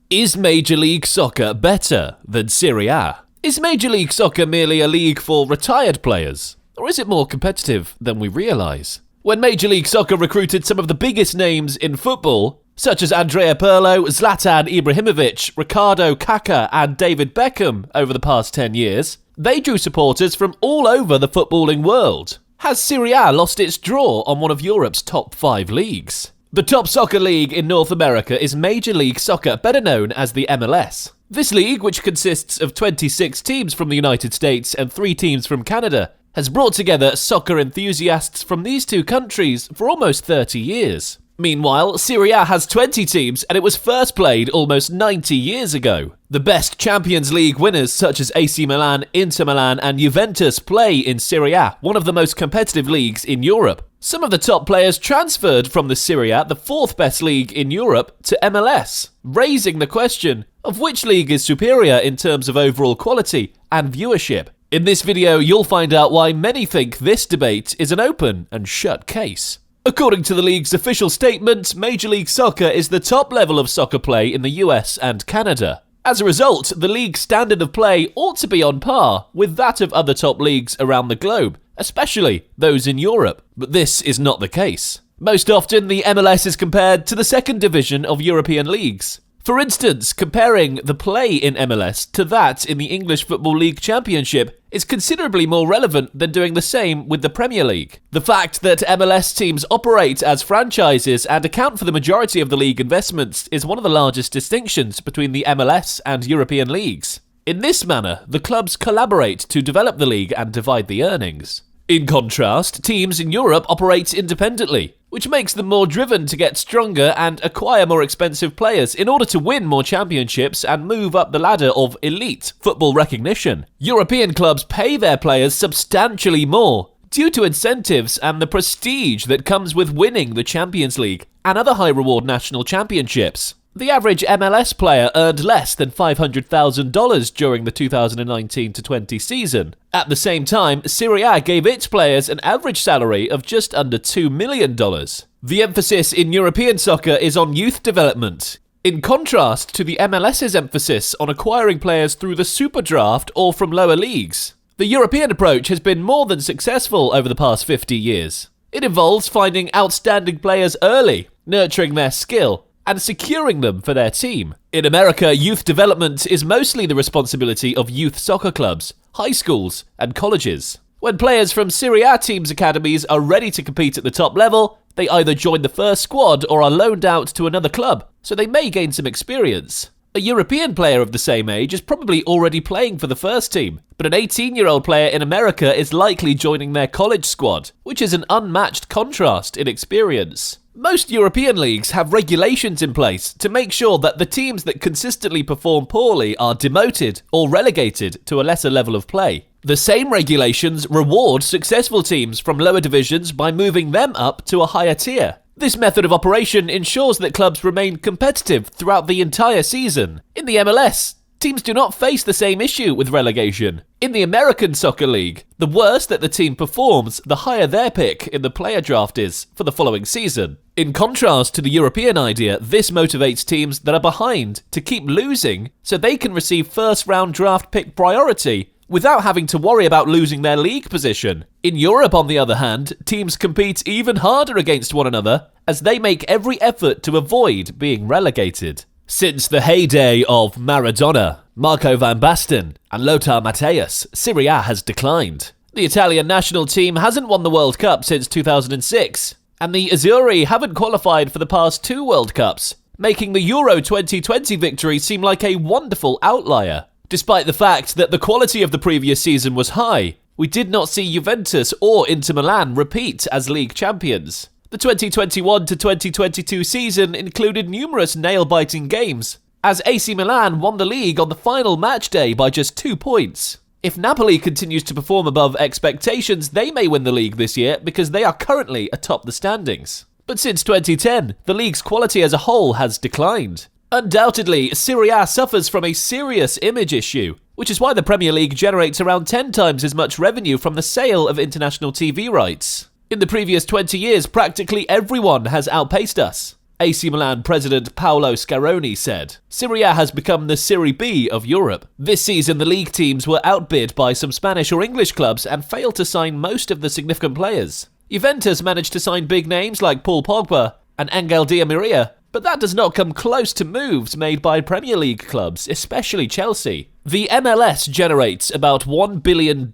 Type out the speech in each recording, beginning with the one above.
Is Major League Soccer better than Serie A? Is Major League Soccer merely a league for retired players? Or is it more competitive than we realise? When Major League Soccer recruited some of the biggest names in football, such as Andrea Pirlo, Zlatan Ibrahimovic, Ricardo Kaka and David Beckham over the past 10 years, they drew supporters from all over the footballing world. Has Serie A lost its draw on one of Europe's top 5 leagues? The top soccer league in North America is Major League Soccer, better known as the MLS. This league, which consists of 26 teams from the United States and 3 teams from Canada, has brought together soccer enthusiasts from these two countries for almost 30 years. Meanwhile, Serie A has 20 teams and it was first played almost 90 years ago. The best Champions League winners such as AC Milan, Inter Milan and Juventus play in Serie A, one of the most competitive leagues in Europe. Some of the top players transferred from the Serie A, the 4th best league in Europe, to MLS, raising the question of which league is superior in terms of overall quality and viewership. In this video, you'll find out why many think this debate is an open and shut case. According to the league's official statement, Major League Soccer is the top level of soccer play in the US and Canada. As a result, the league's standard of play ought to be on par with that of other top leagues around the globe, especially those in Europe. But this is not the case. Most often, the MLS is compared to the second division of European leagues. For instance, comparing the play in MLS to that in the English Football League Championship is considerably more relevant than doing the same with the Premier League. The fact that MLS teams operate as franchises and account for the majority of the league investments is one of the largest distinctions between the MLS and European leagues. In this manner, the clubs collaborate to develop the league and divide the earnings. In contrast, teams in Europe operate independently, which makes them more driven to get stronger and acquire more expensive players in order to win more championships and move up the ladder of elite football recognition. European clubs pay their players substantially more due to incentives and the prestige that comes with winning the Champions League and other high-reward national championships. The average MLS player earned less than $500,000 during the 2019-20 season. At the same time, Serie A gave its players an average salary of just under $2 million. The emphasis in European soccer is on youth development, in contrast to the MLS's emphasis on acquiring players through the super draft or from lower leagues. The European approach has been more than successful over the past 50 years. It involves finding outstanding players early, nurturing their skill, and securing them for their team. In America, youth development is mostly the responsibility of youth soccer clubs, high schools, and colleges. When players from Serie A teams' academies are ready to compete at the top level, they either join the first squad or are loaned out to another club, so they may gain some experience. A European player of the same age is probably already playing for the first team, but an 18-year-old player in America is likely joining their college squad, which is an unmatched contrast in experience. Most European leagues have regulations in place to make sure that the teams that consistently perform poorly are demoted or relegated to a lesser level of play. The same regulations reward successful teams from lower divisions by moving them up to a higher tier. This method of operation ensures that clubs remain competitive throughout the entire season. In the MLS, teams do not face the same issue with relegation. In the American Soccer League, the worse that the team performs, the higher their pick in the player draft is for the following season. In contrast to the European idea, this motivates teams that are behind to keep losing so they can receive first-round draft pick priority without having to worry about losing their league position. In Europe, on the other hand, teams compete even harder against one another as they make every effort to avoid being relegated. Since the heyday of Maradona, Marco van Basten and Lothar Matthäus, Serie A has declined. The Italian national team hasn't won the World Cup since 2006, and the Azzurri haven't qualified for the past 2 World Cups, making the Euro 2020 victory seem like a wonderful outlier. Despite the fact that the quality of the previous season was high, we did not see Juventus or Inter Milan repeat as league champions. The 2021-2022 season included numerous nail-biting games, as AC Milan won the league on the final match day by just 2 points. If Napoli continues to perform above expectations, they may win the league this year because they are currently atop the standings. But since 2010, the league's quality as a whole has declined. Undoubtedly, Serie A suffers from a serious image issue, which is why the Premier League generates around 10 times as much revenue from the sale of international TV rights. In the previous 20 years, practically everyone has outpaced us. AC Milan president Paolo Scaroni said, "Serie A has become the Serie B of Europe. This season the league teams were outbid by some Spanish or English clubs and failed to sign most of the significant players. Juventus managed to sign big names like Paul Pogba and Angel Di Maria, but that does not come close to moves made by Premier League clubs, especially Chelsea. The MLS generates about $1 billion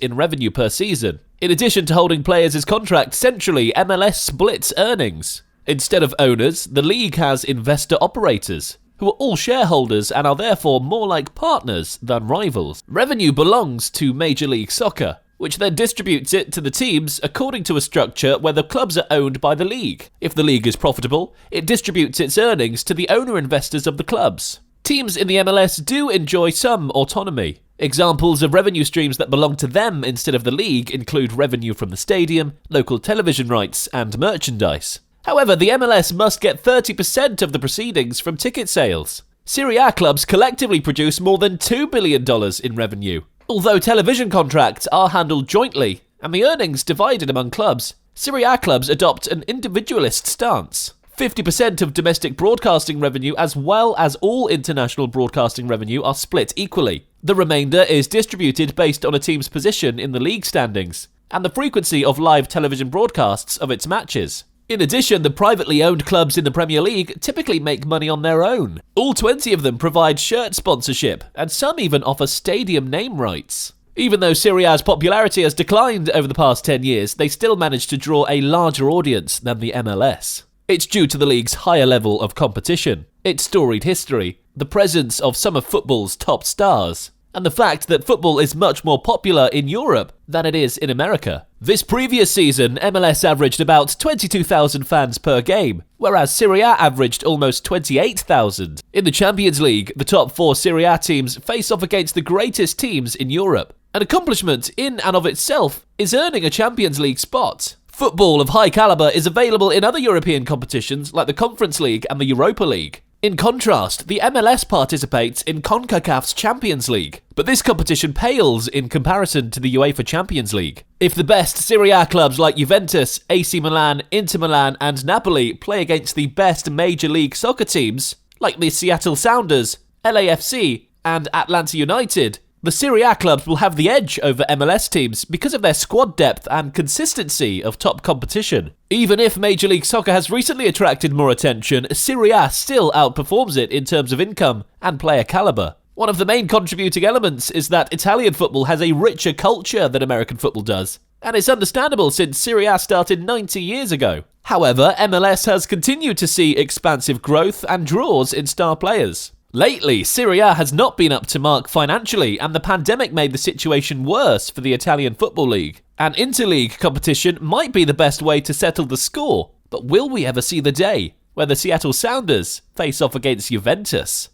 in revenue per season. In addition to holding players' contracts centrally, MLS splits earnings. Instead of owners, the league has investor-operators, who are all shareholders and are therefore more like partners than rivals. Revenue belongs to Major League Soccer, which then distributes it to the teams according to a structure where the clubs are owned by the league. If the league is profitable, it distributes its earnings to the owner-investors of the clubs. Teams in the MLS do enjoy some autonomy. Examples of revenue streams that belong to them instead of the league include revenue from the stadium, local television rights, and merchandise. However, the MLS must get 30% of the proceedings from ticket sales. Serie A clubs collectively produce more than $2 billion in revenue. Although television contracts are handled jointly and the earnings divided among clubs, Serie A clubs adopt an individualist stance. 50% of domestic broadcasting revenue as well as all international broadcasting revenue are split equally. The remainder is distributed based on a team's position in the league standings and the frequency of live television broadcasts of its matches. In addition, the privately owned clubs in the Premier League typically make money on their own. All 20 of them provide shirt sponsorship, and some even offer stadium name rights. Even though Serie A's popularity has declined over the past 10 years, they still manage to draw a larger audience than the MLS. It's due to the league's higher level of competition, its storied history, the presence of some of football's top stars, and the fact that football is much more popular in Europe than it is in America. This previous season, MLS averaged about 22,000 fans per game, whereas Serie A averaged almost 28,000. In the Champions League, the top 4 Serie A teams face off against the greatest teams in Europe. An accomplishment in and of itself is earning a Champions League spot. Football of high caliber is available in other European competitions like the Conference League and the Europa League. In contrast, the MLS participates in CONCACAF's Champions League, but this competition pales in comparison to the UEFA Champions League. If the best Serie A clubs like Juventus, AC Milan, Inter Milan and Napoli play against the best Major League Soccer teams, like the Seattle Sounders, LAFC and Atlanta United, the Serie A clubs will have the edge over MLS teams because of their squad depth and consistency of top competition. Even if Major League Soccer has recently attracted more attention, Serie A still outperforms it in terms of income and player caliber. One of the main contributing elements is that Italian football has a richer culture than American football does, and it's understandable since Serie A started 90 years ago. However, MLS has continued to see expansive growth and draws in star players. Lately, Serie A has not been up to mark financially, and the pandemic made the situation worse for the Italian Football League. An interleague competition might be the best way to settle the score, but will we ever see the day where the Seattle Sounders face off against Juventus?